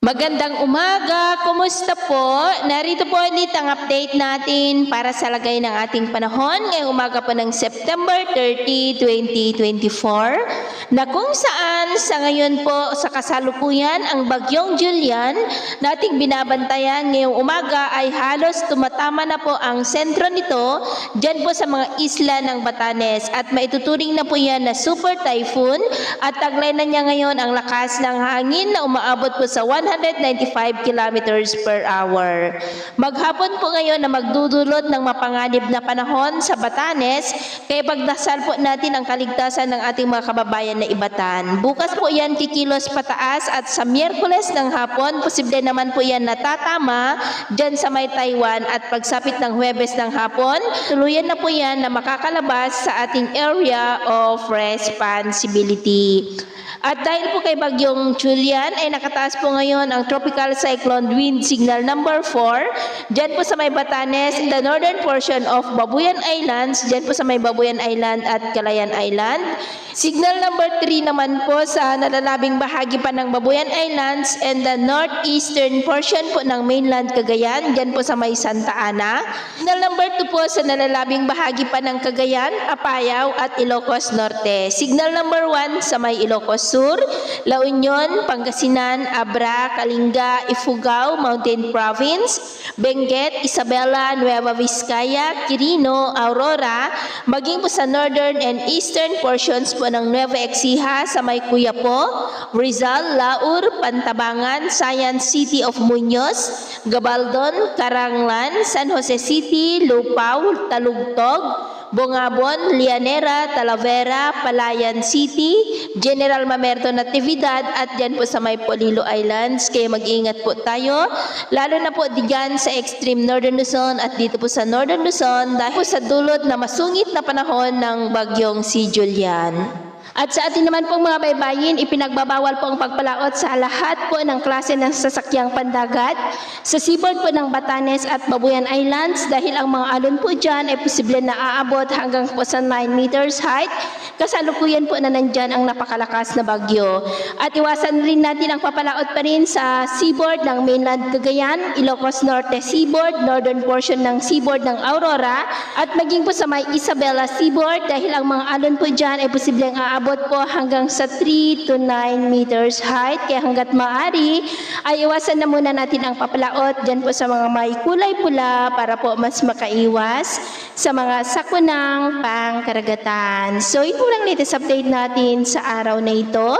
Magandang umaga! Kumusta po? Narito po ulit ang update natin para sa lagay ng ating panahon ngayong umaga po ng September 30, 2024 na kung saan sa ngayon po sa kasalukuyan ang bagyong Julian na ating binabantayan ngayong umaga ay halos tumatama na po ang sentro nito dyan po sa mga isla ng Batanes at maituturing na po yan na super typhoon at taglay na niya ngayon ang lakas ng hangin na umaabot po sa 195 kilometers per hour. Maghapon po ngayon na magdudulot ng mapanganib na panahon sa Batanes, kaya pagdasal po natin ang kaligtasan ng ating mga kababayan na Ibatan. Bukas po yan kikilos pataas at sa Miyerkules ng hapon, posible naman po yan natatama dyan sa may Taiwan at pagsapit ng Huwebes ng hapon, tuluyan na po yan na makakalabas sa ating area of responsibility. At dahil po kay bagyong Julian ay nakataas po ngayon ang tropical cyclone wind signal number 4 dyan po sa may Batanes in the northern portion of Babuyan Islands, dyan po sa may Babuyan Island at Calayan Island. Signal number 3 naman po sa nalalabing bahagi pa ng Babuyan Islands and the northeastern portion po ng mainland Cagayan, dyan po sa may Santa Ana. Signal number 2 po sa nalalabing bahagi pa ng Cagayan, Apayao at Ilocos Norte. Signal number 1 sa may Ilocos Sur, La Union, Pangasinan, Abra, Kalinga, Ifugao, Mountain Province, Benguet, Isabela, Nueva Vizcaya, Quirino, Aurora, maging po sa northern and eastern portions po ng Nueva Ecija sa may Cuyapo, Rizal, Laur, Pantabangan, Science City of Muñoz, Gabaldon, Caranglan, San Jose City, Lupao, Talugtog, Bongabon, Lianera, Talavera, Palayan City, General Mamerto Natividad at dyan po sa may Polillo Islands. Kaya mag-ingat po tayo, lalo na po diyan sa extreme Northern Luzon at dito po sa Northern Luzon dahil po sa dulot na masungit na panahon ng bagyong si Julian. At sa atin naman pong mga baybayin, ipinagbabawal po ang pagpalaot sa lahat po ng klase ng sasakyang pandagat sa seaboard po ng Batanes at Babuyan Islands dahil ang mga alon po dyan ay posible na aabot hanggang po sa 9 meters height. Kasalukuyan po na nandyan ang napakalakas na bagyo. At iwasan rin natin ang papalaot pa rin sa seaboard ng mainland Cagayan, Ilocos Norte seaboard, northern portion ng seaboard ng Aurora at maging po sa may Isabela seaboard dahil ang mga alon po dyan ay posibleng aabot po hanggang sa 3 to 9 meters height. Kaya hanggat maaari ay iwasan na muna natin ang papalaot dyan po sa mga may kulay pula para po mas makaiwas sa mga sakunang pangkaragatan. So ito lang latest update natin sa araw na ito.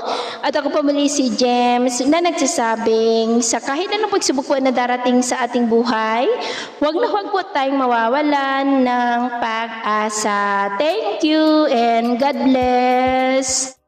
At ako po muli si James na nagsasabing sa kahit anong pagsubok po na darating sa ating buhay, huwag na huwag po tayong mawawalan ng pag-asa. Thank you and God bless.